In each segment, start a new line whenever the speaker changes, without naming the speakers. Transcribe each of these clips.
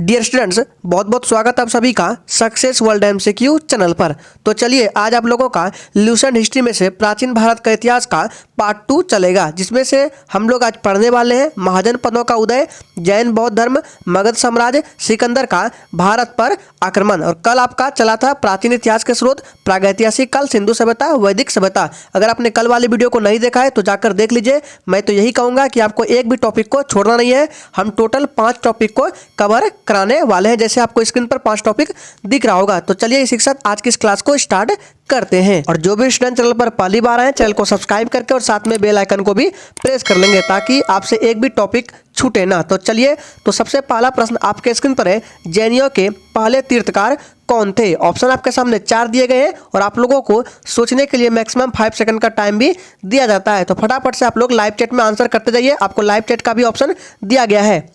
Dear students, बहुत बहुत स्वागत है आप सभी का सक्सेस वर्ल्ड एमसीक्यू चैनल पर। तो चलिए आज आप लोगों का ल्यूसेंट हिस्ट्री में से प्राचीन भारत का इतिहास का पार्ट 2 चलेगा, जिसमें से हम लोग आज पढ़ने वाले हैं महाजनपदों का उदय, जैन बौद्ध धर्म, मगध साम्राज्य, सिकंदर का भारत पर आक्रमण। और कल आपका चला था प्राचीन इतिहास के स्रोत, प्रागैतिहासिक काल, सिंधु सभ्यता, वैदिक सभ्यता। अगर आपने कल वाली वीडियो को नहीं देखा है तो जाकर देख लीजिए। मैं तो यही कहूँगा कि आपको एक भी टॉपिक को छोड़ना नहीं है। हम टोटल 5 टॉपिक को कवर कराने वाले हैं, जैसे आपको स्क्रीन पर 5 टॉपिक दिख रहा होगा। तो चलिए इसी के साथ आज की इस क्लास को स्टार्ट करते हैं। और जो भी स्टूडेंट चैनल पर पहली बार आए, चैनल को सब्सक्राइब करके और साथ में बेल आइकन को भी प्रेस कर लेंगे, ताकि आपसे एक भी टॉपिक छूटे ना। तो चलिए, तो सबसे पहला प्रश्न आपके स्क्रीन पर है, जैनियों के पहले तीर्थकार कौन थे? ऑप्शन आपके सामने 4 दिए गए हैं और आप लोगों को सोचने के लिए मैक्सिमम 5 सेकंड का टाइम भी दिया जाता है। तो फटाफट से आप लोग लाइव चैट में आंसर करते जाइए। आपको लाइव चैट का भी ऑप्शन दिया गया है।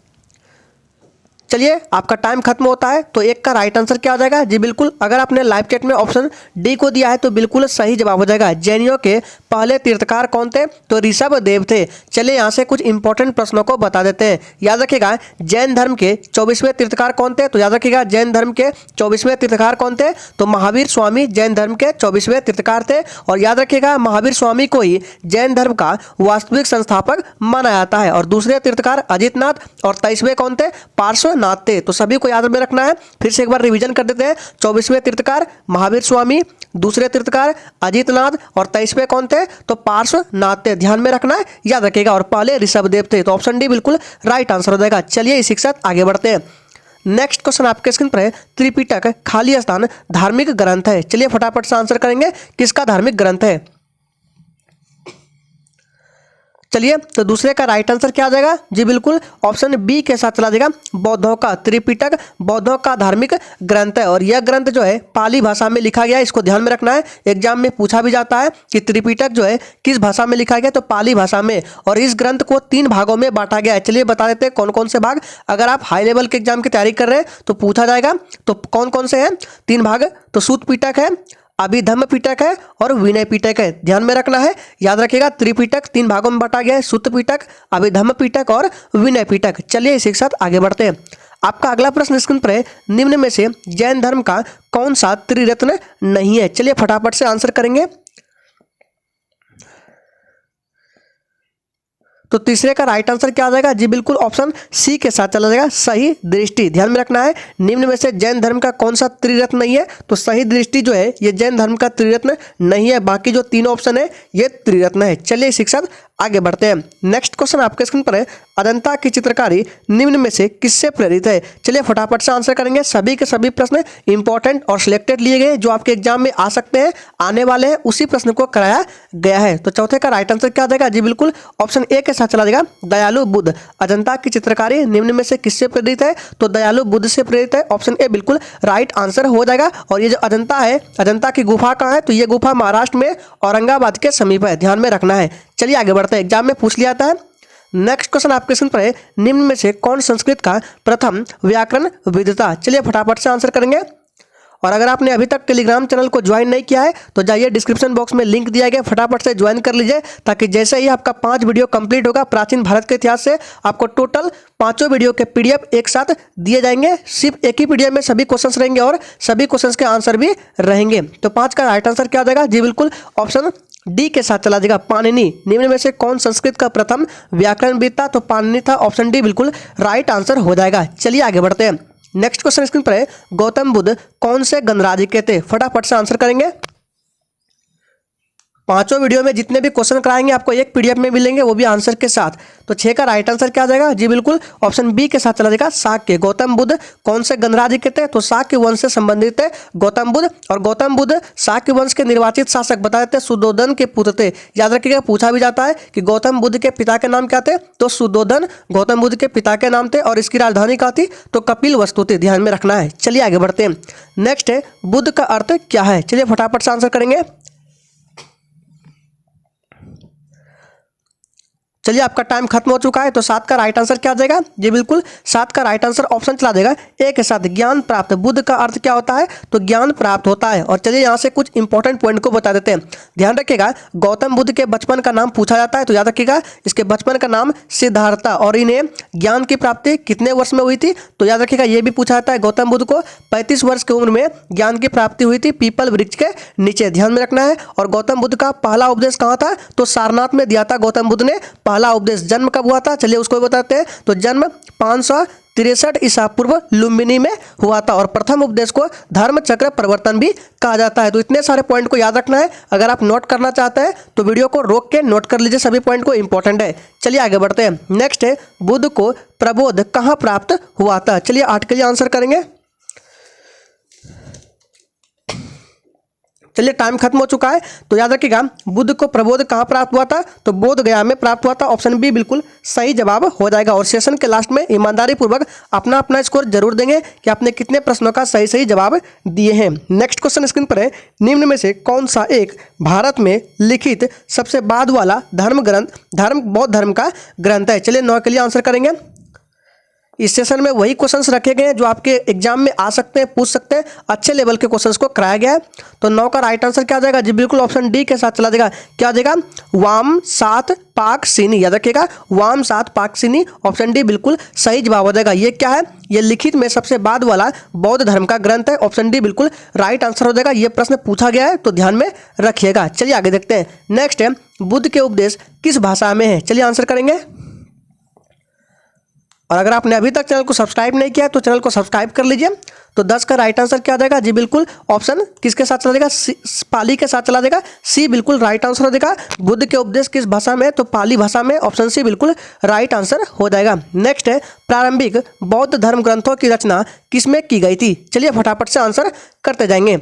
चलिए, आपका टाइम खत्म होता है तो एक का राइट आंसर क्या हो जाएगा? जी बिल्कुल, अगर आपने लाइव चैट में ऑप्शन डी को दिया है तो बिल्कुल सही जवाब हो जाएगा। जैनियों के पहले तीर्थकार कौन थे? तो ऋषभ देव थे। चलिए यहाँ से कुछ इंपॉर्टेंट प्रश्नों को बता देते हैं। याद रखिएगा, जैन धर्म के 24वें तीर्थकार कौन थे? तो याद रखिएगा, जैन धर्म के 24वें तीर्थकार कौन थे? तो महावीर स्वामी जैन धर्म के 24वें तीर्थकार थे। और याद रखिएगा, महावीर स्वामी को ही जैन धर्म का वास्तविक संस्थापक माना जाता है। और दूसरे तीर्थकार अजितनाथ और 23वें कौन थे? पार्श्वनाथ थे। तो सभी को याद में रखना है। फिर से एक बार रिवीजन कर देते हैं। 24वें तीर्थकार महावीर स्वामी, दूसरे तीर्थकार अजितनाथ और 23वें कौन थे? तो पार्श्वनाथ थे। ध्यान में रखना है, याद रखिएगा। और पहले ऋषभदेव थे। तो ऑप्शन डी बिल्कुल राइट आंसर हो जाएगा। चलिए इसी के साथ आगे बढ़ते हैं। नेक्स्ट क्वेश्चन आपके स्क्रीन पर है, त्रिपिटक खाली स्थान धार्मिक ग्रंथ है। चलिए फटाफट से आंसर करेंगे, किसका धार्मिक ग्रंथ है? चलिए, तो दूसरे का राइट आंसर क्या आ जाएगा? जी बिल्कुल ऑप्शन बी के साथ चला जाएगा, बौद्धों का। त्रिपिटक बौद्धों का धार्मिक ग्रंथ है और यह ग्रंथ जो है पाली भाषा में लिखा गया है। इसको ध्यान में रखना है, एग्जाम में पूछा भी जाता है कि त्रिपिटक जो है किस भाषा में लिखा गया, तो पाली भाषा में। और इस ग्रंथ को 3 भागों में बांटा गया है। चलिए बता देते हैं कौन कौन से भाग। अगर आप हाई लेवल के एग्जाम की तैयारी कर रहे हैं तो पूछा जाएगा। तो कौन कौन से हैं 3 भाग? तो सूत पिटक है, अभिधम्म पिटक है और विनय पिटक है। ध्यान में रखना है, याद रखिएगा। त्रिपिटक 3 भागों में बांटा गया है, सूत पिटक, अभिधम्म पिटक और विनय पिटक। चलिए इसी के साथ आगे बढ़ते हैं। आपका अगला प्रश्न स्क्रीन पर है, निम्न में से जैन धर्म का कौन सा त्रिरत्न नहीं है? चलिए फटाफट से आंसर करेंगे। तो तीसरे का राइट आंसर क्या आ जाएगा? जी बिल्कुल ऑप्शन सी के साथ चला जाएगा, सही दृष्टि। ध्यान में रखना है, निम्न में से जैन धर्म का कौन सा त्रिरत्न नहीं है? तो सही दृष्टि जो है ये जैन धर्म का त्रिरत्न नहीं है। बाकी जो 3 ऑप्शन है ये त्रिरत्न है। चलिए इसी के साथ आगे बढ़ते हैं। नेक्स्ट क्वेश्चन आपके स्क्रीन पर है, अजंता की चित्रकारी निम्न में से किससे प्रेरित है? चलिए फटाफट से आंसर करेंगे। सभी के सभी प्रश्न इंपॉर्टेंट और सिलेक्टेड लिए गए, जो आपके एग्जाम में आ सकते हैं, आने वाले हैं, उसी प्रश्न को कराया गया है। तो चौथे का राइट आंसर क्या आ जाएगा? जी बिल्कुल ऑप्शन ए के साथ चला जाएगा, दयालु बुद्ध। अजंता की चित्रकारी निम्न में से किससे प्रेरित है? तो दयालु बुद्ध से प्रेरित है। ऑप्शन ए बिल्कुल राइट आंसर हो जाएगा। और ये जो अजंता है, अजंता की गुफा कहाँ है? तो ये गुफा महाराष्ट्र में औरंगाबाद के समीप है। ध्यान में रखना है। चलिए आगे बढ़ते हैं, एग्जाम में पूछ लिया जाता है। नेक्स्ट क्वेश्चन आपके स्क्रीन पर है, निम्न में से कौन संस्कृत का प्रथम व्याकरण विद था? चलिए फटाफट से आंसर करेंगे। और अगर आपने अभी तक टेलीग्राम चैनल को ज्वाइन नहीं किया है तो जाइए, डिस्क्रिप्शन बॉक्स में लिंक दिया गया, फटाफट से ज्वाइन कर लीजिए, ताकि जैसे ही आपका 5 वीडियो कंप्लीट होगा प्राचीन भारत के इतिहास से, आपको टोटल 5 वीडियो के पीडीएफ एक साथ दिए जाएंगे। सिर्फ एक ही पीडीएफ में सभी क्वेश्चंस रहेंगे और सभी क्वेश्चंस के आंसर भी रहेंगे। तो 5 का राइट आंसर क्या आ जाएगा? जी बिल्कुल ऑप्शन डी के साथ चला जाएगा, पाणिनि। निम्न में से कौन संस्कृत का प्रथम व्याकरणविद था? तो पाणिनि था। ऑप्शन डी बिल्कुल राइट आंसर हो जाएगा। चलिए आगे बढ़ते हैं। नेक्स्ट क्वेश्चन स्क्रीन पर है, गौतम बुद्ध कौन से गणराज्य के थे? फटाफट से आंसर करेंगे। 5 वीडियो में जितने भी क्वेश्चन कराएंगे आपको एक पीडीएफ में मिलेंगे, वो भी आंसर के साथ। तो 6 का राइट आंसर क्या आ जाएगा? जी बिल्कुल ऑप्शन बी के साथ चला जाएगा, शाक्य। गौतम बुद्ध कौन से गणराज्य के थे? तो शाक्य वंश से संबंधित थे गौतम बुद्ध। और गौतम बुद्ध शाक्य वंश के निर्वाचित शासक बताए थे, सुद्धोधन के पुत्र थे। याद रखिएगा, पूछा भी जाता है कि गौतम बुद्ध के पिता के नाम क्या थे? तो सुद्धोधन गौतम बुद्ध के पिता के नाम थे। और इसकी राजधानी क्या थी? तो कपिलवस्तु थी। ध्यान में रखना है। चलिए आगे बढ़ते हैं। नेक्स्ट है, बुद्ध का अर्थ क्या है? चलिए फटाफट से आंसर करेंगे। चलिए आपका टाइम खत्म हो चुका है। तो 7 का राइट आंसर क्या आ जाएगा? जी बिल्कुल 7 का राइट आंसर ऑप्शन चला देगा ए के साथ, ज्ञान प्राप्त। बुद्ध का अर्थ क्या होता है? तो ज्ञान प्राप्त होता है। और चलिए यहाँ से कुछ इंपॉर्टेंट पॉइंट को बता देते हैं। ध्यान रखिएगा, गौतम बुद्ध के बचपन का नाम पूछा जाता है, तो याद रखिएगा इसके बचपन का नाम सिद्धार्थ। और इन्हें ज्ञान की प्राप्ति कितने वर्ष में हुई थी? तो याद रखिएगा ये भी पूछा जाता है, गौतम बुद्ध को 35 वर्ष की उम्र में ज्ञान की प्राप्ति हुई थी पीपल वृक्ष के नीचे, ध्यान में रखना है। और गौतम बुद्ध का पहला उपदेश कहाँ था? तो सारनाथ में दिया था गौतम बुद्ध ने पहला उपदेश। जन्म कब हुआ था? चलिए उसको बताते हैं। तो जन्म 563 ईसा पूर्व लुम्बिनी में हुआ था। और प्रथम उपदेश को धर्म चक्र प्रवर्तन भी कहा जाता है। तो इतने सारे पॉइंट को याद रखना है। अगर आप नोट करना चाहते हैं तो वीडियो को रोक के नोट कर लीजिए, सभी पॉइंट को, इंपॉर्टेंट है। चलिए आगे बढ़ते हैं। नेक्स्ट है, बुद्ध को प्रबोध कहाँ प्राप्त हुआ था? चलिए 8 के लिए आंसर करेंगे। चलिए टाइम खत्म हो चुका है। तो याद रखिएगा बुद्ध को प्रबोध कहाँ प्राप्त हुआ था? तो बोध गया में प्राप्त हुआ था। ऑप्शन बी बिल्कुल सही जवाब हो जाएगा। और सेशन के लास्ट में ईमानदारी पूर्वक अपना अपना स्कोर जरूर देंगे कि आपने कितने प्रश्नों का सही सही जवाब दिए हैं। नेक्स्ट क्वेश्चन स्क्रीन पर है, निम्न में से कौन सा एक भारत में लिखित सबसे बाद वाला बौद्ध धर्म का ग्रंथ है? चलिए 9 के लिए आंसर करेंगे। इस सेशन में वही क्वेश्चंस रखे गए हैं जो आपके एग्जाम में आ सकते हैं, पूछ सकते हैं, अच्छे लेवल के क्वेश्चंस को कराया गया है। तो 9 का राइट आंसर क्या आ जाएगा? जी बिल्कुल ऑप्शन डी के साथ चला जाएगा। क्या आ जाएगा? वाम सात पाक सिनी। याद रखिएगा वाम सात पाक सिनी, ऑप्शन डी बिल्कुल सही जवाब हो जाएगा। ये क्या है? ये लिखित में सबसे बाद वाला बौद्ध धर्म का ग्रंथ है। ऑप्शन डी बिल्कुल राइट आंसर हो जाएगा। ये प्रश्न पूछा गया है तो ध्यान में रखिएगा। चलिए आगे देखते हैं। नेक्स्ट है, बुद्ध के उपदेश किस भाषा में है? चलिए आंसर करेंगे। और अगर आपने अभी तक चैनल को सब्सक्राइब नहीं किया तो चैनल को सब्सक्राइब कर लीजिए। तो 10 का राइट आंसर क्या आ जाएगा? जी बिल्कुल ऑप्शन किसके साथ चला जाएगा? पाली के साथ चला जाएगा। सी बिल्कुल राइट आंसर हो जाएगा। बुद्ध के उपदेश किस भाषा में? तो पाली भाषा में, ऑप्शन सी बिल्कुल राइट आंसर हो जाएगा। नेक्स्ट है, प्रारंभिक बौद्ध धर्म ग्रंथों की रचना किसमें की गई थी? चलिए फटाफट से आंसर करते जाएंगे।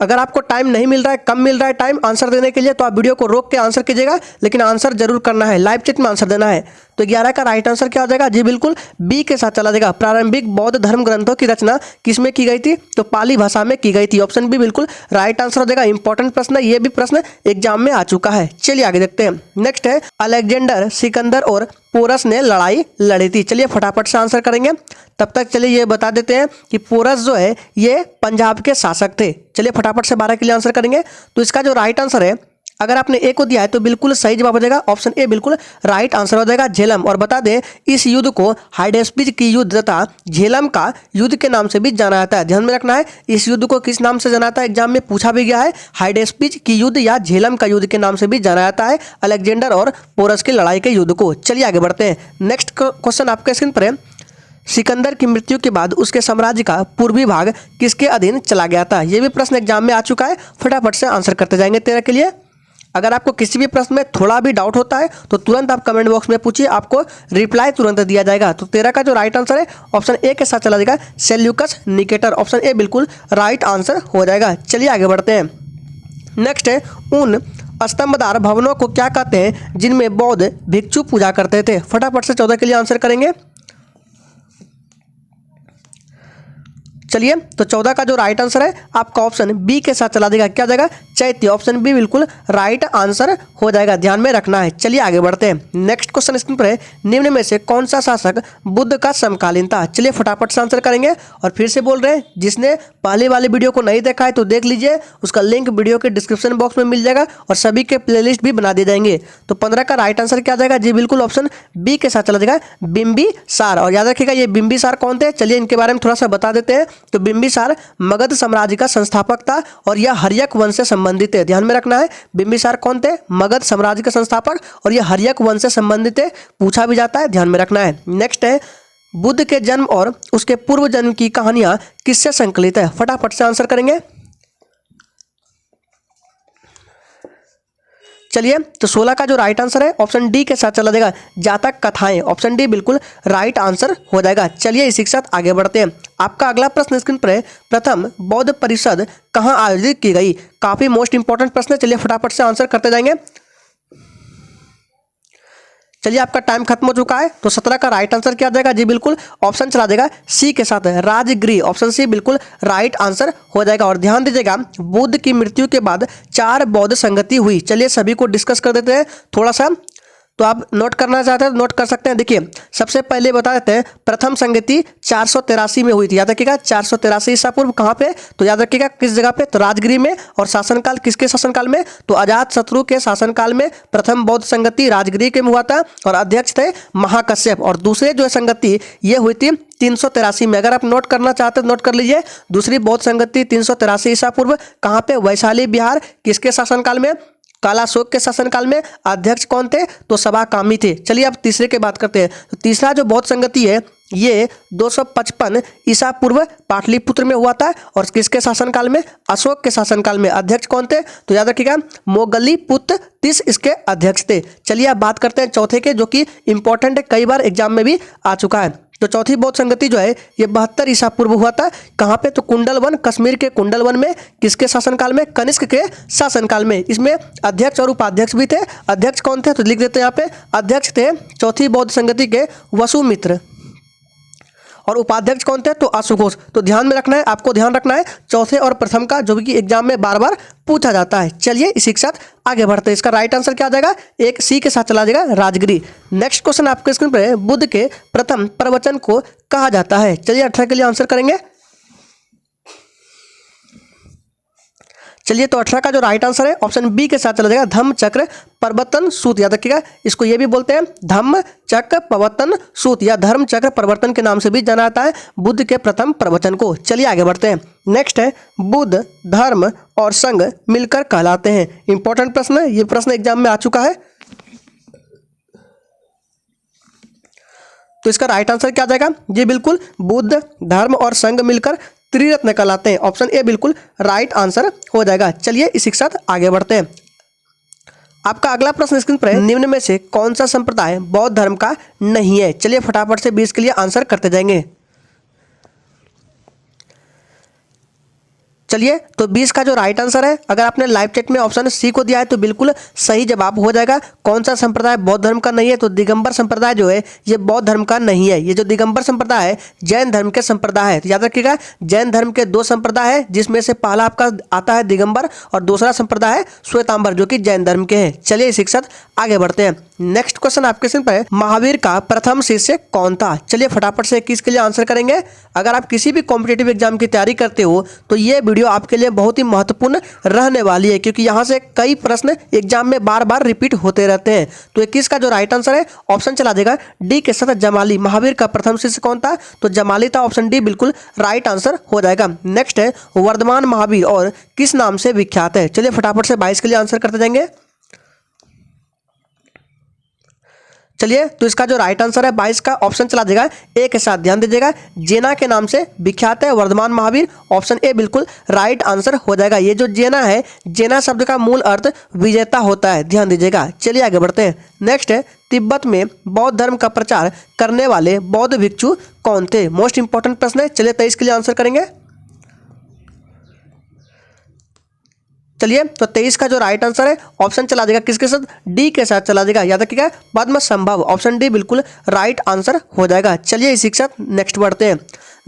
अगर आपको टाइम नहीं मिल रहा है, कम मिल रहा है टाइम आंसर देने के लिए, तो आप वीडियो को रोक के आंसर कीजिएगा, लेकिन आंसर जरूर करना है, लाइव चैट में आंसर देना है। तो 11 का राइट आंसर क्या हो जाएगा? जी बिल्कुल बी के साथ चला जाएगा। प्रारंभिक बौद्ध धर्म ग्रंथों की रचना किसमें की गई थी? तो पाली भाषा में की गई थी। ऑप्शन बी बिल्कुल राइट आंसर हो जाएगा। इंपॉर्टेंट प्रश्न है, ये भी प्रश्न एग्जाम में आ चुका है। चलिए आगे देखते हैं। नेक्स्ट है, अलेक्जेंडर, सिकंदर और पोरस ने लड़ाई लड़ी थी। चलिए फटाफट से आंसर करेंगे। तब तक चलिए ये बता देते हैं कि पोरस जो है ये पंजाब के शासक थे। चलिए फटाफट से 12 के लिए आंसर करेंगे। तो इसका जो राइट आंसर है, अगर आपने ए को दिया है तो बिल्कुल सही जवाब हो जाएगा। ऑप्शन ए बिल्कुल राइट आंसर हो जाएगा, झेलम। और बता दें इस युद्ध को हाइडेस्पिज की युद्ध तथा झेलम का युद्ध के नाम से भी जाना जाता है। ध्यान में रखना है, इस युद्ध को किस नाम से जाना जाता है? एग्जाम में पूछा भी गया है। हाइडेस्पिज की युद्ध या झेलम का युद्ध के नाम से भी जाना जाता है अलेक्जेंडर और पोरस की लड़ाई के युद्ध को। चलिए आगे बढ़ते हैं। नेक्स्ट क्वेश्चन आपके स्क्रीन पर है, सिकंदर की मृत्यु के बाद उसके साम्राज्य का पूर्वी भाग किसके अधीन चला गया था? यह भी प्रश्न एग्जाम में आ चुका है। फटाफट से आंसर करते जाएंगे 13 के लिए। अगर आपको किसी भी प्रश्न में थोड़ा भी डाउट होता है तो तुरंत आप कमेंट बॉक्स में पूछिए, आपको रिप्लाई तुरंत दिया जाएगा। तो 13 का जो राइट आंसर है ऑप्शन ए के साथ चला जाएगा, सेल्यूकस निकेटर। ऑप्शन ए बिल्कुल राइट आंसर हो जाएगा। चलिए आगे बढ़ते हैं। नेक्स्ट है, उन स्तंभदार भवनों को क्या कहते हैं जिनमें बौद्ध भिक्षु पूजा करते थे? फटाफट से 14 के लिए आंसर करेंगे। चलिए तो 14 का जो राइट आंसर है आपका ऑप्शन बी के साथ चला देगा। क्या जाएगा? चैत्य। ऑप्शन बी बिल्कुल राइट आंसर हो जाएगा, ध्यान में रखना है। चलिए आगे बढ़ते हैं। नेक्स्ट क्वेश्चन स्क्रीन पर है, निम्न में से कौन सा शासक बुद्ध का समकालीन था? चलिए फटाफट से आंसर करेंगे। और फिर से बोल रहे हैं, जिसने पहले वाले वीडियो को नहीं देखा है तो देख लीजिए, उसका लिंक वीडियो के डिस्क्रिप्शन बॉक्स में मिल जाएगा और सभी के प्लेलिस्ट भी बना दिए जाएंगे। तो 15 का राइट आंसर क्या जाएगा? जी बिल्कुल ऑप्शन बी के साथ चला जाएगा, बिंबिसार। और याद रखिएगा ये बिंबिसार कौन थे? चलिए इनके बारे में थोड़ा सा बता देते हैं। तो बिंबिसार मगध साम्राज्य का संस्थापक था और यह हर्यक वंश से संबंधित है। ध्यान में रखना है, बिंबिसार कौन थे? मगध साम्राज्य के संस्थापक, और यह हर्यक वंश से संबंधित है, पूछा भी जाता है, ध्यान में रखना है। नेक्स्ट है, बुद्ध के जन्म और उसके पूर्व जन्म की कहानियां किससे संकलित है? फटाफट से आंसर करेंगे। चलिए तो 16 का जो राइट आंसर है ऑप्शन डी के साथ चला जाएगा, जातक कथाएं। ऑप्शन डी बिल्कुल राइट आंसर हो जाएगा। चलिए इसी के साथ आगे बढ़ते हैं। आपका अगला प्रश्न स्क्रीन पर है, प्रथम बौद्ध परिषद कहाँ आयोजित की गई? काफी मोस्ट इंपॉर्टेंट प्रश्न है। चलिए फटाफट से आंसर करते जाएंगे। चलिए आपका टाइम खत्म हो चुका है। तो 17 का राइट आंसर क्या आ जाएगा? जी बिल्कुल ऑप्शन चला देगा सी के साथ, राजगृह। ऑप्शन सी बिल्कुल राइट आंसर हो जाएगा। और ध्यान दीजिएगा, बुद्ध की मृत्यु के बाद 4 बौद्ध संगति हुई। चलिए सभी को डिस्कस कर देते हैं थोड़ा सा। तो आप नोट करना चाहते हैं तो नोट कर सकते हैं। देखिए सबसे पहले बता देते हैं, प्रथम संगति 483 में हुई थी। याद रखिएगा 483 ईसा पूर्व कहाँ पे, तो याद रखिएगा किस जगह पे, तो राजगिरी में। और शासनकाल किसके शासनकाल में, तो अजात शत्रु के शासनकाल में प्रथम बौद्ध संगति राजगिरी के में हुआ था और अध्यक्ष थे महाकश्यप। और दूसरे जो है संगति ये हुई थी 383 में। अगर आप नोट करना चाहते हैं नोट कर लीजिए, दूसरी बौद्ध संगति 383 ईसा पूर्व कहाँ पे, वैशाली बिहार, किसके शासनकाल में, कालाशोक के शासनकाल में। अध्यक्ष कौन थे, तो सभाकामी थे। चलिए अब तीसरे की बात करते हैं। तो तीसरा जो बौद्ध संगति है ये 255 ईसा पूर्व पाटलिपुत्र में हुआ था और किसके शासनकाल में, अशोक के शासनकाल में। अध्यक्ष कौन थे, तो याद रखिएगा मोगलीपुत्र तीस इसके अध्यक्ष थे। चलिए अब बात करते हैं चौथे के, जो कि इंपॉर्टेंट है, कई बार एग्जाम में भी आ चुका है। तो चौथी बौद्ध संगति जो है ये 72 ईसा पूर्व हुआ था। कहाँ पे, तो कुंडलवन, कश्मीर के कुंडलवन में। किसके शासनकाल में, कनिष्क के शासनकाल में। इसमें अध्यक्ष और उपाध्यक्ष भी थे। अध्यक्ष कौन थे, तो लिख देते हैं यहाँ पे, अध्यक्ष थे चौथी बौद्ध संगति के वसुमित्र और उपाध्यक्ष कौन थे, तो अशुघोष। तो ध्यान में रखना है, आपको ध्यान रखना है चौथे और प्रथम का, जो कि एग्जाम में बार बार पूछा जाता है। चलिए इसी के साथ आगे बढ़ते हैं। इसका राइट आंसर क्या आ जाएगा, एक सी के साथ चला जाएगा, राजगिरी। नेक्स्ट क्वेश्चन आपके स्क्रीन पर है, बुद्ध के प्रथम प्रवचन को कहा जाता है। चलिए 18 के लिए आंसर करेंगे। चलिए तो 18 का जो राइट आंसर है ऑप्शन बी के साथ चला जाएगा, धम्म चक्र प्रवर्तन सूत्र। याद रखिएगा इसको ये भी बोलते हैं धम्म चक्र प्रवर्तन सूत्र या धर्म चक्र प्रवर्तन के नाम से भी जाना जाता है बुद्ध के प्रथम प्रवचन को। चलिए आगे बढ़ते हैं। नेक्स्ट है, बुद्ध धर्म और संघ मिलकर कहलाते हैं। इंपॉर्टेंट प्रश्न है, ये प्रश्न एग्जाम में आ चुका है। तो इसका राइट आंसर क्या आ जाएगा, ये बिल्कुल बुद्ध धर्म और संघ मिलकर त्रिरत्न कहलाते हैं। ऑप्शन ए बिल्कुल राइट आंसर हो जाएगा। चलिए इसी के साथ आगे बढ़ते हैं। आपका अगला प्रश्न स्क्रीन पर है, निम्न में से कौन सा संप्रदाय बौद्ध धर्म का नहीं है। चलिए फटाफट से 20 के लिए आंसर करते जाएंगे। चलिए तो 20 का जो राइट आंसर है, अगर आपने लाइव चैट में ऑप्शन सी को दिया है तो बिल्कुल सही जवाब हो जाएगा। कौन सा संप्रदाय बौद्ध धर्म का नहीं है, तो दिगंबर संप्रदाय जो है ये बौद्ध धर्म का नहीं है। ये जो दिगंबर संप्रदाय है जैन धर्म के संप्रदाय है। तो याद रखिएगा जैन धर्म के दो संप्रदाय है, जिसमें से पहला आपका आता है दिगंबर और दूसरा संप्रदाय है श्वेतांबर, जो कि जैन धर्म के हैं। चलिए इसी के साथ आगे बढ़ते हैं। नेक्स्ट क्वेश्चन आपके स्क्रीन पर है, महावीर का प्रथम शिष्य कौन था। चलिए फटाफट से 21 के लिए आंसर करेंगे। अगर आप किसी भी कॉम्पिटेटिव एग्जाम की तैयारी करते हो तो ये वीडियो आपके लिए बहुत ही महत्वपूर्ण रहने वाली है, क्योंकि यहाँ से कई प्रश्न एग्जाम में बार बार रिपीट होते रहते हैं। तो 21 का जो राइट आंसर है ऑप्शन चला जाएगा डी के साथ, जमाली। महावीर का प्रथम शिष्य कौन था, तो जमाली था। ऑप्शन डी बिल्कुल राइट आंसर हो जाएगा। नेक्स्ट है, वर्धमान महावीर और किस नाम से विख्यात है। चलिए फटाफट से 22 के लिए आंसर करते जाएंगे। चलिए तो इसका जो राइट आंसर है 22 का ऑप्शन चला जाएगा ए के साथ। ध्यान दीजिएगा जेना के नाम से विख्यात है वर्धमान महावीर। ऑप्शन ए बिल्कुल राइट आंसर हो जाएगा। ये जो जेना है, जेना शब्द का मूल अर्थ विजेता होता है, ध्यान दीजिएगा। चलिए आगे बढ़ते हैं। नेक्स्ट है, तिब्बत में बौद्ध धर्म का प्रचार करने वाले बौद्ध भिक्षु कौन थे। मोस्ट इंपॉर्टेंट प्रश्न है। चलिए 23 के लिए आंसर करेंगे। चलिए तो 23 का जो राइट आंसर है ऑप्शन चला जाएगा किसके साथ, डी के साथ चला जाएगा। याद रखिएगा पद्म संभव। ऑप्शन डी बिल्कुल राइट आंसर हो जाएगा। चलिए इसी के साथ नेक्स्ट बढ़ते हैं।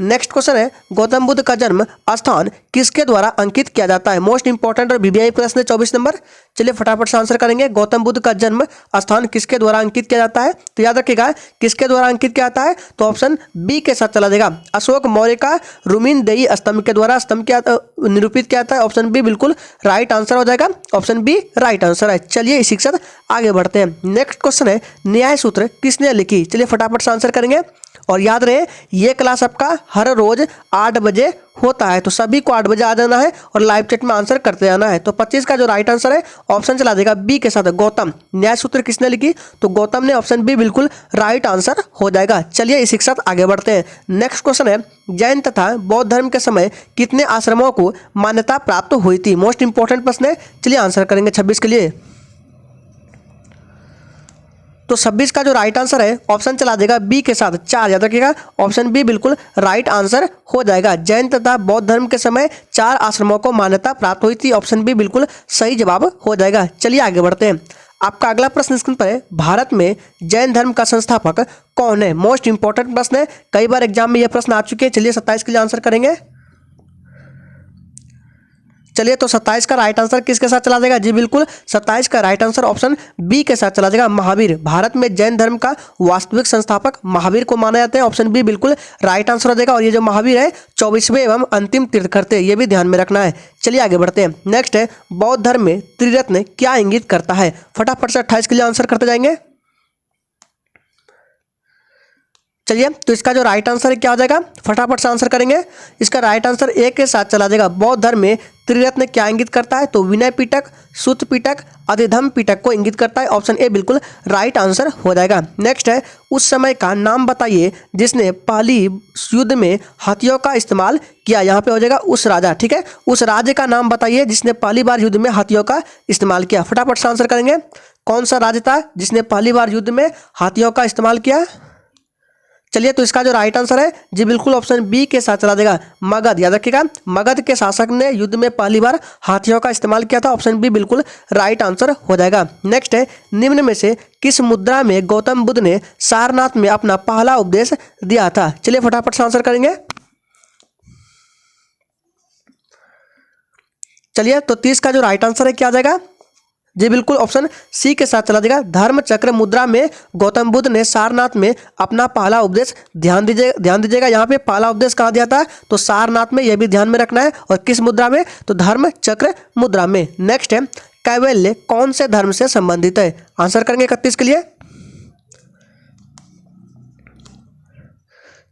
नेक्स्ट क्वेश्चन है, गौतम बुद्ध का जन्म स्थान किसके द्वारा अंकित किया जाता है। मोस्ट इंपॉर्टेंट और वीवीआई प्रश्न है 24 नंबर। चलिए फटाफट से आंसर करेंगे। गौतम बुद्ध का जन्म स्थान किसके द्वारा अंकित किया जाता है, तो याद रखिएगा किसके द्वारा अंकित किया जाता है, तो ऑप्शन बी के साथ चला जाएगा। अशोक मौर्य का रुमिनदेई स्तंभ के द्वारा स्तंभ क्या निरूपित किया जाता है। ऑप्शन बी बिल्कुल राइट आंसर हो जाएगा। ऑप्शन बी राइट आंसर है। चलिए इसी के साथ आगे बढ़ते हैं। नेक्स्ट क्वेश्चन है, न्याय सूत्र किसने लिखी। चलिए फटाफट से आंसर करेंगे। और याद रहे ये क्लास आपका हर रोज 8 बजे होता है, तो सभी को 8 बजे आ जाना है और लाइव चैट में आंसर करते जाना है। तो 25 का जो राइट आंसर है ऑप्शन चला देगा बी के साथ, गौतम। न्याय सूत्र किसने लिखी, तो गौतम ने। ऑप्शन बी बिल्कुल राइट आंसर हो जाएगा। चलिए इसी के साथ आगे बढ़ते हैं। नेक्स्ट क्वेश्चन है, जैन तथा बौद्ध धर्म के समय कितने आश्रमों को मान्यता प्राप्त हुई थी। मोस्ट इंपॉर्टेंट प्रश्न है। चलिए आंसर करेंगे 26 के लिए। तो 26 का जो राइट आंसर है ऑप्शन चला देगा बी के साथ, 4। याद रखिएगा ऑप्शन बी बिल्कुल राइट आंसर हो जाएगा। जैन तथा बौद्ध धर्म के समय 4 आश्रमों को मान्यता प्राप्त हुई थी। ऑप्शन बी बिल्कुल सही जवाब हो जाएगा। चलिए आगे बढ़ते हैं। आपका अगला प्रश्न स्क्रीन पर है, भारत में जैन धर्म का संस्थापक कौन है। मोस्ट इंपॉर्टेंट प्रश्न है, कई बार एग्जाम में यह प्रश्न आ चुके हैं। चलिए 27 के लिए आंसर करेंगे। चलिए तो 27 का राइट आंसर किसके साथ चला जाएगा? जी बिल्कुल 27 का राइट आंसर ऑप्शन बी के साथ चला जाएगा, महावीर। भारत में जैन धर्म का वास्तविक संस्थापक महावीर को माना जाता है, ऑप्शन बी बिल्कुल राइट आंसर हो जाएगा। और ये जो महावीर है 24वें एवं अंतिम तीर्थंकर थे, ये भी ध्यान में रखना है। चलिए आगे बढ़ते हैं। नेक्स्ट है, बौद्ध धर्म में त्रिरत्न क्या इंगित करता है? फटाफट से 28 के लिए आंसर करते जाएंगे। चलिए तो इसका जो राइट आंसर है क्या हो जाएगा, फटाफट से आंसर करेंगे। इसका राइट आंसर ए के साथ चला जाएगा। बौद्ध धर्म में त्रिरत्न क्या इंगित करता है? तो विनय पिटक, सुत्त पिटक, अधिधम्म पिटक को इंगित करता है, ऑप्शन ए बिल्कुल राइट आंसर हो जाएगा। नेक्स्ट है, उस समय का नाम बताइए जिसने पहली युद्ध में हाथियों का इस्तेमाल किया। यहाँ पे हो जाएगा उस राजा, ठीक है। उस राज्य का नाम बताइए जिसने पहली बार युद्ध में हाथियों का इस्तेमाल किया। फटाफट से आंसर करेंगे। कौन सा राज्य था जिसने पहली बार युद्ध में हाथियों का इस्तेमाल किया? चलिए तो इसका जो राइट आंसर है जी बिल्कुल ऑप्शन बी के साथ चला जाएगा, मगध। याद रखिएगा, मगध के शासक ने युद्ध में पहली बार हाथियों का इस्तेमाल किया था, ऑप्शन बी बिल्कुल राइट आंसर हो जाएगा। नेक्स्ट है, निम्न में से किस मुद्रा में गौतम बुद्ध ने सारनाथ में अपना पहला उपदेश दिया था? चलिए फटाफट से आंसर करेंगे। चलिए तो 30 का जो राइट आंसर है क्या आ जाएगा? जी बिल्कुल ऑप्शन सी के साथ चला जाएगा, धर्म चक्र मुद्रा में गौतम बुद्ध ने सारनाथ में अपना पहला उपदेश। ध्यान दीजिएगा यहाँ पे पहला उपदेश कहाँ दिया था? तो सारनाथ में, यह भी ध्यान में रखना है। और किस मुद्रा में? तो धर्म चक्र मुद्रा में। नेक्स्ट है, कैवल्य कौन से धर्म से संबंधित है? आंसर करेंगे 31 के लिए।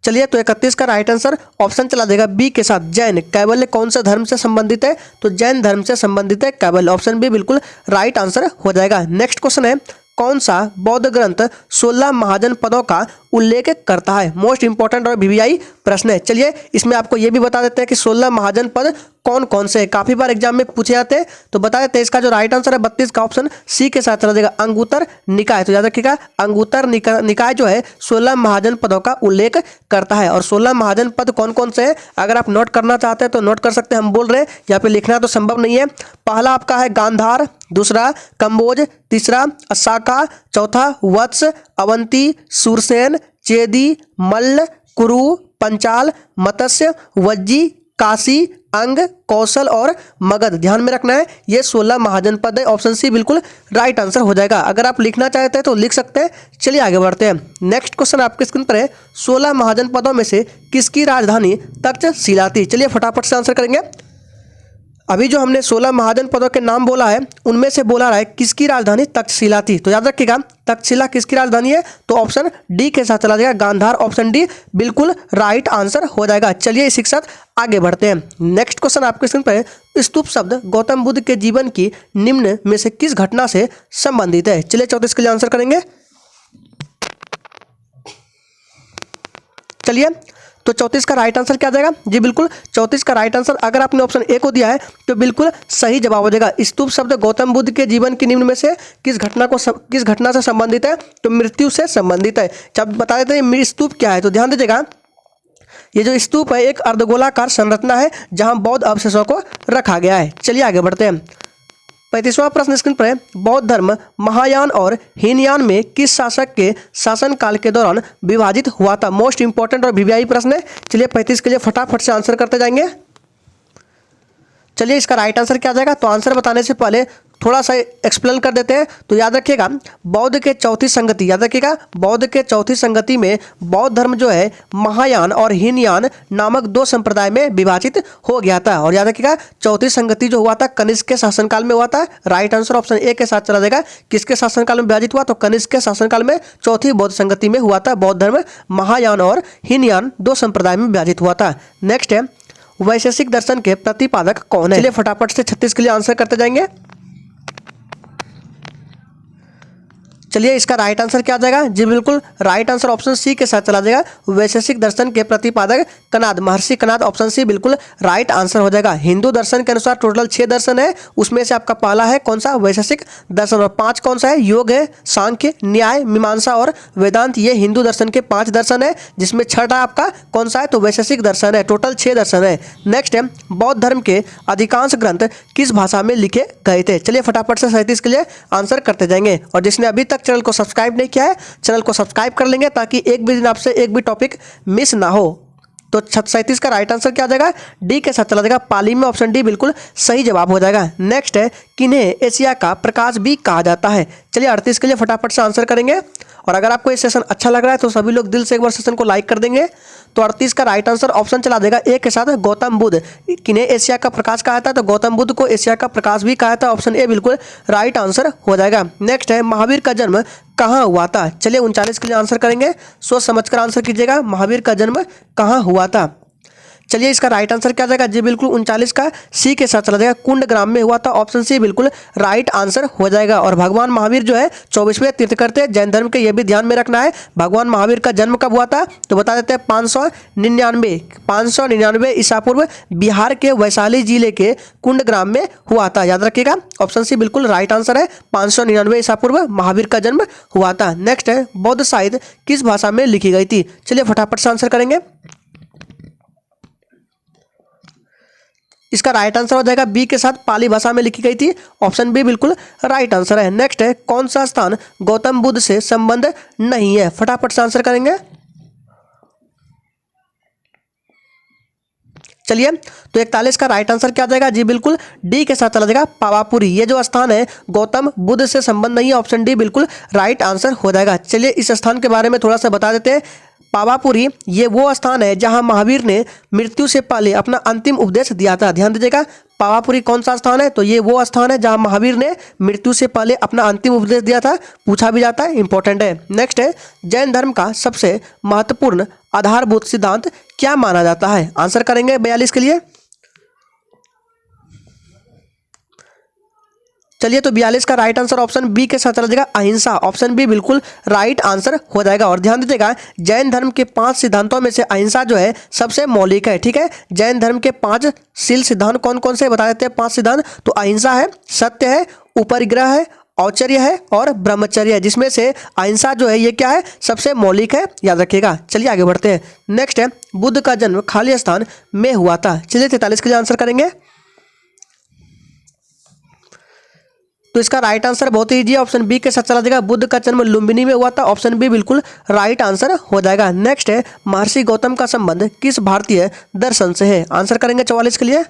चलिए तो 31 का राइट आंसर ऑप्शन चला देगा बी के साथ, जैन। कैवल्य कौन से धर्म से संबंधित है? तो जैन धर्म से संबंधित है कैवल्य, ऑप्शन बी बिल्कुल राइट आंसर हो जाएगा। नेक्स्ट क्वेश्चन है, कौन सा बौद्ध ग्रंथ 16 महाजनपदों का उल्लेख करता है? मोस्ट इंपॉर्टेंट और वीवीआई प्रश्न है। चलिए इसमें आपको ये भी बता देते हैं कि 16 महाजनपद कौन कौन से हैं, काफी बार एग्जाम में पूछे जाते हैं। तो बता देते हैं इसका जो राइट आंसर है 32 का ऑप्शन सी के साथ चला जाएगा, अंगुत्तर निकाय। तो याद रखिएगा, अंगुत्तर निकाय जो है 16 महाजनपदों का उल्लेख करता है। और 16 महाजनपद कौन कौन से हैं अगर आप नोट करना चाहते हैं तो नोट कर सकते हैं, हम बोल रहे हैं, यहाँ पे लिखना तो संभव नहीं है। पहला आपका है गांधार, दूसरा कंबोज, तीसरा असाका, चौथा वत्स, अवंती, सूरसेन, चेदी, मल्ल, कुरु, पंचाल, मत्स्य, वज्जी, काशी, अंग, कौशल और मगध। ध्यान में रखना है ये 16 महाजनपद है, ऑप्शन सी बिल्कुल राइट आंसर हो जाएगा। अगर आप लिखना चाहते हैं तो लिख सकते हैं। चलिए आगे बढ़ते हैं। नेक्स्ट क्वेश्चन आपके स्क्रीन पर है, 16 महाजनपदों में से किसकी राजधानी तक्षशिला थी? चलिए फटाफट से आंसर करेंगे। अभी जो हमने 16 महाजनपदों के नाम बोला है उनमें से बोला रहा है किसकी राजधानी तक्षशिला थी। तो याद रखिएगा तक्षशिला किसकी राजधानी है? तो ऑप्शन डी के साथ चला जाएगा, गांधार, ऑप्शन डी बिल्कुल राइट आंसर हो जाएगा। चलिए इसी के साथ आगे बढ़ते हैं। नेक्स्ट क्वेश्चन आपके स्क्रीन पर है, स्तूप शब्द गौतम बुद्ध के जीवन की निम्न में से किस घटना से संबंधित है? चलिए 34 के लिए आंसर करेंगे। चलिए तो 34 का राइट आंसर क्या आ जाएगा? जी बिल्कुल 34 का राइट आंसर अगर आपने ऑप्शन ए को दिया है तो बिल्कुल सही जवाब हो जाएगा। स्तूप शब्द गौतम बुद्ध के जीवन की निम्न में से किस घटना से संबंधित है? तो मृत्यु से संबंधित है। जब बता देते हैं स्तूप क्या है तो ध्यान दीजिएगा, ये जो स्तूप है एक अर्धगोलाकार संरचना है जहां बौद्ध अवशेषों को रखा गया है। चलिए आगे बढ़ते हैं। 35वां प्रश्न स्क्रीन पर है, बौद्ध धर्म महायान और हीनयान में किस शासक के शासनकाल के दौरान विभाजित हुआ था? मोस्ट इंपॉर्टेंट और वीवीआई प्रश्न है। चलिए 35 के लिए फटाफट से आंसर करते जाएंगे। चलिए इसका राइट आंसर क्या आ जाएगा? तो आंसर बताने से पहले थोड़ा सा एक्सप्लेन कर देते हैं। तो याद रखिएगा बौद्ध के चौथी संगति, याद रखिएगा बौद्ध के चौथी संगति में बौद्ध धर्म जो है महायान और हीनयान नामक दो संप्रदाय में विभाजित हो गया था। और याद रखिएगा चौथी संगति जो हुआ था कनिष्क के शासनकाल में हुआ था। राइट आंसर ऑप्शन ए के साथ चला जाएगा। किसके शासनकाल में विभाजित हुआ? तो कनिष्क के शासनकाल में चौथी बौद्ध संगति में हुआ था। बौद्ध धर्म महायान और हीनयान दो संप्रदाय में विभाजित हुआ था। नेक्स्ट है, वैशेषिक दर्शन के प्रतिपादक कौन है? चलिए फटाफट से 36 के लिए आंसर करते जाएंगे। चलिए इसका राइट आंसर क्या आ जाएगा? जी बिल्कुल राइट आंसर ऑप्शन सी के साथ चला जाएगा, वैशेषिक दर्शन के प्रतिपादक कनाद, महर्षि कनाद, ऑप्शन सी बिल्कुल राइट आंसर हो जाएगा। हिंदू दर्शन के अनुसार टोटल 6 दर्शन है, उसमें से आपका पहला है कौन सा? वैशेषिक दर्शन। और 5 कौन सा है? योग है, सांख्य, न्याय, मीमांसा और वेदांत। ये हिंदू दर्शन के 5 दर्शन है, जिसमें छठा आपका कौन सा है? तो वैशेषिक दर्शन है। टोटल 6 दर्शन है। नेक्स्ट है, बौद्ध धर्म के अधिकांश ग्रंथ किस भाषा में लिखे गए थे? चलिए फटाफट से 37 के लिए आंसर करते जाएंगे। और जिसने अभी तक चैनल को सब्सक्राइब नहीं किया है चैनल को सब्सक्राइब कर लेंगे ताकि एक भी दिन आपसे एक भी टॉपिक मिस ना हो। तो 37 का राइट आंसर क्या आ जाएगा, डी के साथ चला जाएगा, पाली में ऑप्शन डी बिल्कुल सही जवाब हो जाएगा। नेक्स्ट है, किन्हें एशिया का प्रकाश भी कहा जाता है। चलिए 38 के लिए फटाफट से आंसर करेंगे। और अगर आपको ये सेशन अच्छा लग रहा है तो सभी लोग दिल से एक बार सेशन को लाइक कर देंगे। तो 38 का राइट आंसर ऑप्शन चला देगा ए के साथ, गौतम बुद्ध। किन्हें एशिया का प्रकाश कहा जाता है, तो गौतम बुद्ध को एशिया का प्रकाश भी कहा जाता है, ऑप्शन ए बिल्कुल राइट आंसर हो जाएगा। नेक्स्ट है, महावीर का जन्म कहाँ हुआ था। चलिए 39 के लिए आंसर करेंगे, सोच समझकर आंसर कीजिएगा, महावीर का जन्म कहाँ हुआ था। चलिए इसका राइट आंसर क्या जाएगा, जी बिल्कुल 39 का सी के साथ चला जाएगा, कुंडग्राम में हुआ था, ऑप्शन सी बिल्कुल राइट आंसर हो जाएगा। और भगवान महावीर जो है 24वें तीर्थंकर थे जैन धर्म के, ये भी ध्यान में रखना है। भगवान महावीर का जन्म कब हुआ था, तो बता देते हैं 599 ईसा पूर्व बिहार के वैशाली जिले के कुंडग्राम में हुआ था, याद रखिएगा, ऑप्शन सी बिल्कुल राइट आंसर है। 599 ईसा पूर्व महावीर का जन्म हुआ था। नेक्स्ट है, बौद्ध साहित्य किस भाषा में लिखी गई थी। चलिए फटाफट से आंसर करेंगे। इसका राइट आंसर हो जाएगा बी के साथ, पाली भाषा में लिखी गई थी, ऑप्शन बी बिल्कुल राइट आंसर है। नेक्स्ट है, कौन सा स्थान गौतम बुद्ध से संबंध नहीं है। फटाफट से आंसर करेंगे। चलिए तो 41 का राइट आंसर क्या जाएगा, जी बिल्कुल डी के साथ चला जाएगा, पावापुरी। ये जो स्थान है गौतम बुद्ध से संबंध नहीं है, ऑप्शन डी बिल्कुल राइट आंसर हो जाएगा। चलिए इस स्थान के बारे में थोड़ा सा बता देते हैं। पावापुरी ये वो स्थान है जहां महावीर ने मृत्यु से पहले अपना अंतिम उपदेश दिया था। ध्यान दीजिएगा, पावापुरी कौन सा स्थान है, तो ये वो स्थान है जहां महावीर ने मृत्यु से पहले अपना अंतिम उपदेश दिया था, पूछा भी जाता है, इंपॉर्टेंट है। नेक्स्ट है, जैन धर्म का सबसे महत्वपूर्ण आधारभूत सिद्धांत क्या माना जाता है। आंसर करेंगे 42 के लिए। चलिए तो 42 का राइट आंसर ऑप्शन बी के साथ चला जाएगा, अहिंसा, ऑप्शन बी बिल्कुल राइट आंसर हो जाएगा। और ध्यान दीजिएगा, जैन धर्म के 5 सिद्धांतों में से अहिंसा जो है सबसे मौलिक है, ठीक है। जैन धर्म के 5 शील सिद्धांत कौन कौन से बता देते हैं, 5 सिद्धांत, तो अहिंसा है, सत्य है, उपरिग्रह है, औचर्य है और ब्रह्मचर्य है, जिसमें से अहिंसा जो है ये क्या है, सबसे मौलिक है, याद रखिएगा। चलिए आगे बढ़ते हैं। नेक्स्ट है, बुद्ध का जन्म खाली स्थान में हुआ था। चलिए 43 के लिए आंसर करेंगे। तो इसका राइट आंसर बहुत ईजी है, ऑप्शन बी के साथ चला जाएगा, बुद्ध का जन्म लुम्बिनी में हुआ था, ऑप्शन बी बिल्कुल राइट आंसर हो जाएगा। नेक्स्ट है, महर्षि गौतम का संबंध किस भारतीय दर्शन से है। आंसर करेंगे 44 के लिए।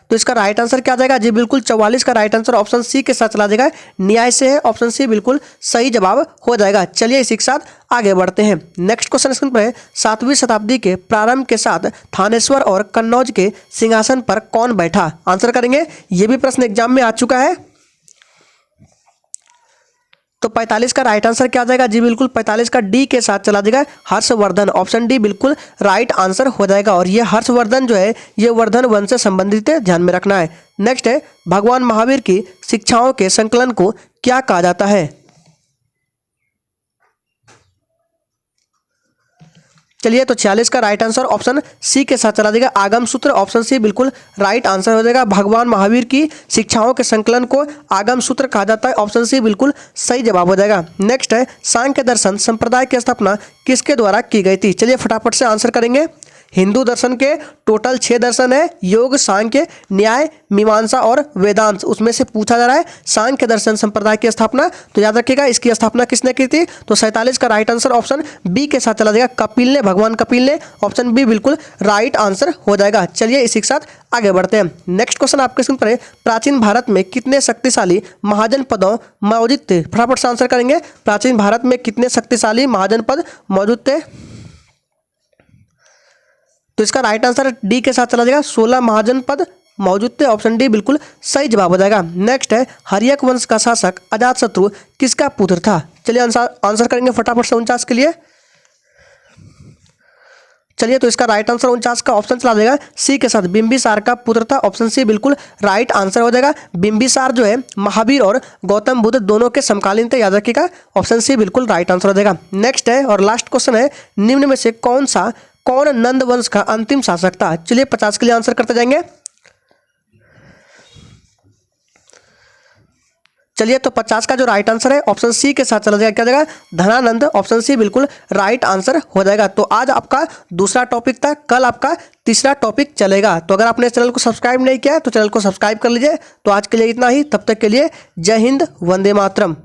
तो इसका राइट आंसर क्या जाएगा, जी बिल्कुल 44 का राइट आंसर ऑप्शन सी के साथ चला जाएगा, न्याय से है, ऑप्शन सी बिल्कुल सही जवाब हो जाएगा। चलिए इसी के साथ आगे बढ़ते हैं। नेक्स्ट क्वेश्चन स्क्रीन पर है, 7वीं शताब्दी के प्रारंभ के साथ थानेश्वर और कन्नौज के सिंहासन पर कौन बैठा। आंसर करेंगे, ये भी प्रश्न एग्जाम में आ चुका है। तो 45 का राइट आंसर क्या आ जाएगा, जी बिल्कुल 45 का डी के साथ चला जाएगा, हर्षवर्धन, ऑप्शन डी बिल्कुल राइट आंसर हो जाएगा। और ये हर्षवर्धन जो है ये वर्धन वंश से संबंधित है, ध्यान में रखना है। नेक्स्ट है, भगवान महावीर की शिक्षाओं के संकलन को क्या कहा जाता है। चलिए तो 46 का राइट आंसर ऑप्शन सी के साथ चला जाएगा, आगम सूत्र, ऑप्शन सी बिल्कुल राइट आंसर हो जाएगा। भगवान महावीर की शिक्षाओं के संकलन को आगम सूत्र कहा जाता है, ऑप्शन सी बिल्कुल सही जवाब हो जाएगा। नेक्स्ट है, सांख्य दर्शन संप्रदाय की स्थापना किसके द्वारा की गई थी। चलिए फटाफट से आंसर करेंगे। हिंदू दर्शन के टोटल 6 दर्शन है, योग, सांख्य, न्याय, मीमांसा और वेदांत। उसमें से पूछा जा रहा है सांख्य दर्शन संप्रदाय की स्थापना, तो याद रखिएगा इसकी स्थापना किसने की थी। तो 47 का राइट आंसर ऑप्शन बी के साथ चला जाएगा, कपिल ने, भगवान कपिल ने, ऑप्शन बी बिल्कुल राइट आंसर हो जाएगा। चलिए इसी के साथ आगे बढ़ते हैं। नेक्स्ट क्वेश्चन आपके स्क्रीन पर है, प्राचीन भारत में कितने शक्तिशाली महाजनपद मौजूद थे। फटाफट से आंसर करेंगे, प्राचीन भारत में कितने शक्तिशाली महाजनपद मौजूद थे। तो इसका राइट आंसर डी के साथ चला जाएगा, 16 महाजनपद मौजूद थे, ऑप्शन डी बिल्कुल सही जवाब हो जाएगा। नेक्स्ट है, हर्यक वंश का शासक अजातशत्रु किसका पुत्र था। चलिए आंसर करेंगे फटाफट से 49 के लिए। चलिए तो इसका राइट आंसर 49 का ऑप्शन चला जाएगा, सी के साथ, बिंबिसार का पुत्र था, ऑप्शन सी बिल्कुल राइट आंसर हो जाएगा। बिंबिसार जो है महावीर और गौतम बुद्ध दोनों के समकालीन थे, याद रखिएगा, ऑप्शन सी बिल्कुल राइट आंसर हो जाएगा। नेक्स्ट है और लास्ट क्वेश्चन है, निम्न में से कौन नंद वंश का अंतिम शासक था। चलिए 50 के लिए आंसर करते जाएंगे। चलिए तो 50 का जो राइट आंसर है ऑप्शन सी के साथ चला जाएगा, क्या जाएगा, धनानंद, ऑप्शन सी बिल्कुल राइट आंसर हो जाएगा। तो आज आपका दूसरा टॉपिक था, कल आपका तीसरा टॉपिक चलेगा। तो अगर आपने चैनल को सब्सक्राइब नहीं किया तो चैनल को सब्सक्राइब कर लीजिए। तो आज के लिए इतना ही, तब तक के लिए जय हिंद, वंदे मातरम।